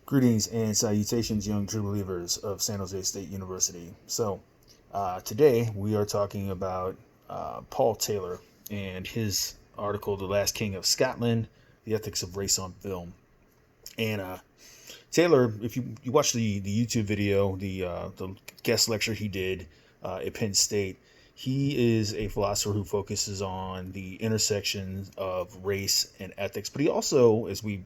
Greetings and salutations, young true believers of San Jose State University. Today we are talking about Paul Taylor and his article, The Last King of Scotland: The Ethics of Race on Film. And Taylor, if you watch the YouTube video, the guest lecture he did at Penn State, he is a philosopher who focuses on the intersection of race and ethics. But he also, as we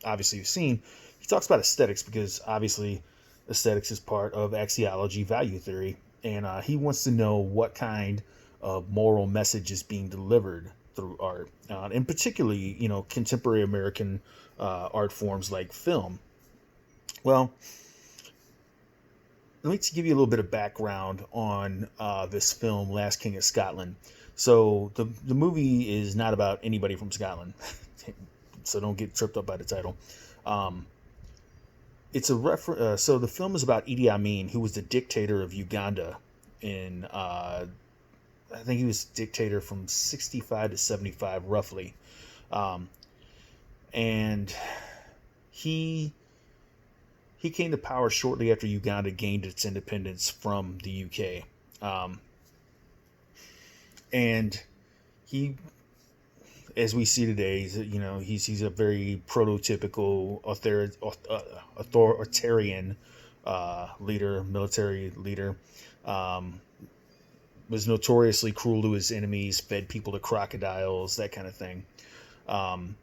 obviously have seen, he talks about aesthetics because obviously aesthetics is part of axiology value theory. And he wants to know what kind of moral message is being delivered through art, and particularly, contemporary American art forms like film. Well, let me give you a little bit of background on this film, Last King of Scotland. So the movie is not about anybody from Scotland, so don't get tripped up by the title. Um, it's a so the film is about Idi Amin, who was the dictator of Uganda in I think he was dictator from 65 to 75 roughly. Um, and he he came to power shortly after Uganda gained its independence from the UK. And he, as we see today, he's a very prototypical authoritarian leader, military leader. Um, was notoriously cruel to his enemies, fed people to crocodiles, that kind of thing. Um,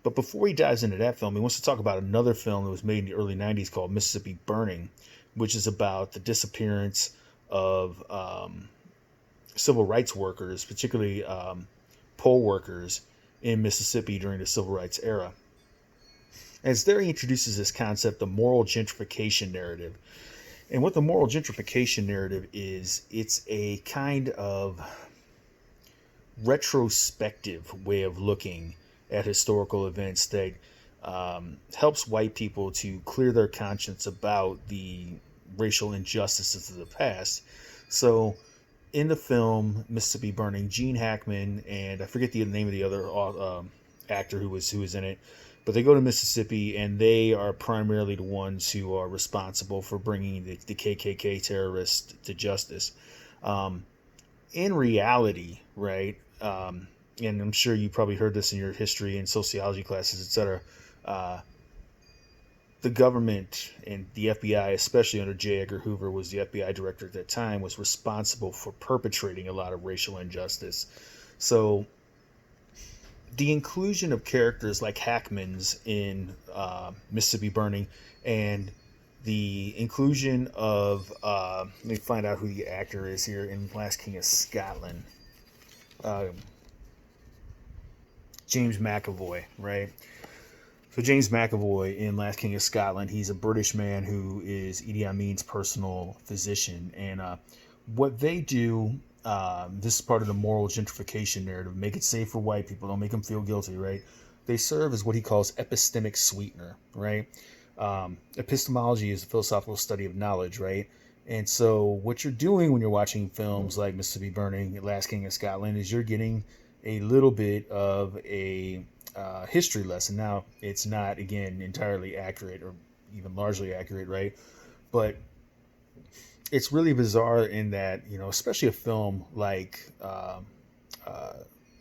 but before he dives into that film, he wants to talk about another film that was made in the early 90s called Mississippi Burning, which is about the disappearance of civil rights workers, particularly poll workers in Mississippi during the civil rights era. As there, he introduces this concept, the moral gentrification narrative. And what the moral gentrification narrative is, it's a kind of retrospective way of looking at historical events that helps white people to clear their conscience about the racial injustices of the past. So, in the film Mississippi Burning, Gene Hackman and I forget the name of the other actor who was in it, but they go to Mississippi and they are primarily the ones who are responsible for bringing the KKK terrorists to justice. Um, in reality, right? And I'm sure you probably heard this in your history and sociology classes, etc. Uh, the government and the FBI, especially under J. Edgar Hoover, was the FBI director at that time, was responsible for perpetrating a lot of racial injustice. So the inclusion of characters like Hackman's in Mississippi Burning, and the inclusion of let me find out who the actor is here in Last King of Scotland. Uh, James McAvoy, right? So James McAvoy in Last King of Scotland, he's a British man who is Idi Amin's personal physician, and what they do. This is part of the moral gentrification narrative. Make it safe for white people. Don't make them feel guilty, right? They serve as what he calls epistemic sweetener, right? Epistemology is a philosophical study of knowledge, right? And so, what you're doing when you're watching films like Mississippi Burning, Last King of Scotland, is you're getting a little bit of a history lesson. Now, it's not, again, entirely accurate or even largely accurate, right? But it's really bizarre in that, especially a film like uh,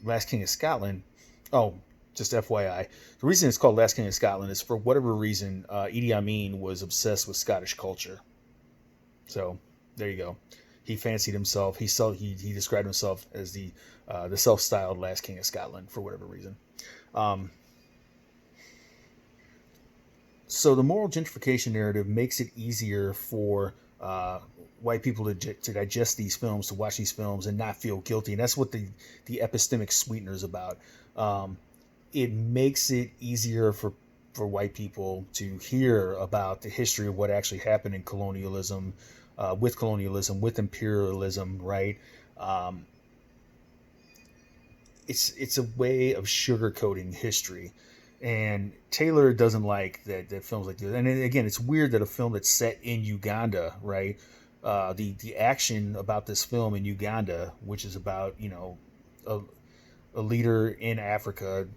Last King of Scotland. Oh, just FYI, the reason it's called Last King of Scotland is for whatever reason Idi Amin was obsessed with Scottish culture. So there you go. He fancied himself. He described himself as the self-styled Last King of Scotland for whatever reason. Um, so the moral gentrification narrative makes it easier for white people to digest these films, to watch these films, and not feel guilty. And that's what the epistemic sweetener is about. Um, it makes it easier for white people to hear about the history of what actually happened in colonialism, with imperialism, right? Um, it's a way of sugarcoating history, and Taylor doesn't like that films like this. And again, it's weird that a film that's set in Uganda, right? The action about this film in Uganda, which is about a, a leader in Africa,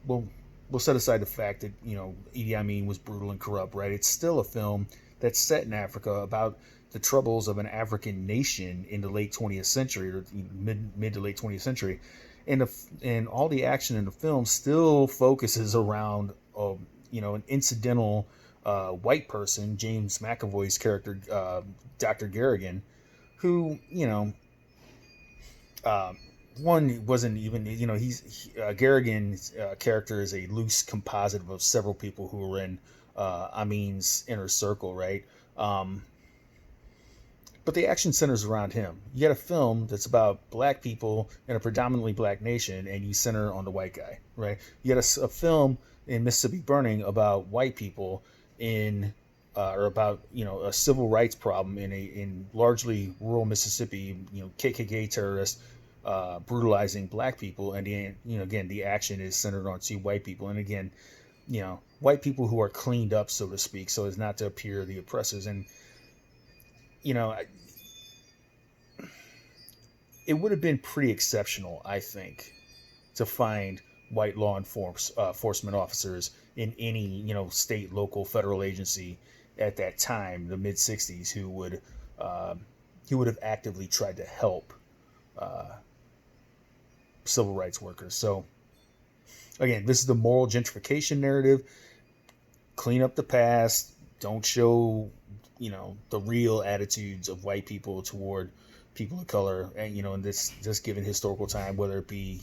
well, we'll set aside the fact that, Idi Amin was brutal and corrupt, right? It's still a film that's set in Africa about the troubles of an African nation in the late 20th century, or mid to late 20th century, and all the action in the film still focuses around an incidental white person, James McAvoy's character, Dr. Garrigan, who one wasn't even Garrigan's character is a loose composite of several people who were in Amin's inner circle, right? But the action centers around him. You got a film that's about black people in a predominantly black nation, and you center on the white guy, right? You got a film in Mississippi Burning about white people or about a civil rights problem in largely rural Mississippi. KKK terrorists brutalizing black people, and again the action is centered on two white people, and again white people who are cleaned up, so to speak, so as not to appear the oppressors. And it would have been pretty exceptional, I think, to find white law enforcement officers in any state, local, federal agency at that time, the mid '60s, who would have actively tried to help civil rights workers. So again, this is the moral gentrification narrative. Clean up the past. Don't show the real attitudes of white people toward people of color, and in this just given historical time, whether it be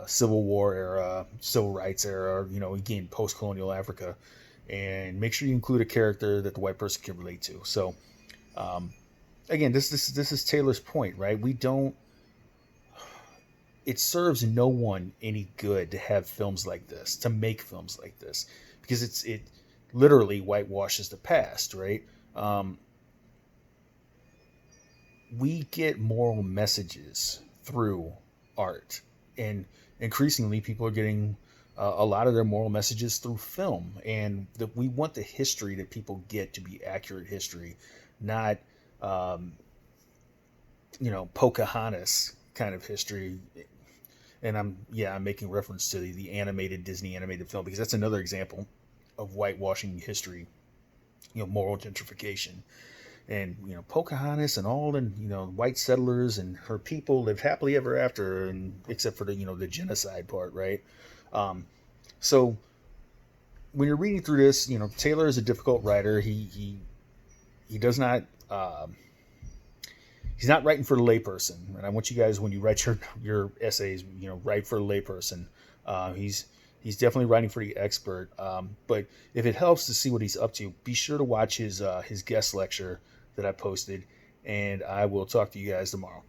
Civil War era, Civil Rights era, or again post-colonial Africa, and make sure you include a character that the white person can relate to. So again, this is Taylor's point, right? It serves no one any good to have films like this, to make films like this, because it literally whitewashes the past, right? We get moral messages through art, and increasingly people are getting a lot of their moral messages through film, and we want the history that people get to be accurate history, not Pocahontas kind of history. And I'm making reference to the animated Disney animated film, because that's another example of whitewashing history, moral gentrification. And Pocahontas and all the white settlers and her people lived happily ever after, and except for the genocide part, right? So when you're reading through this, Taylor is a difficult writer. He does not he's not writing for the layperson. And I want you guys, when you write your essays, write for the layperson. He's definitely writing for the expert. But if it helps to see what he's up to, be sure to watch his guest lecture that I posted, and I will talk to you guys tomorrow.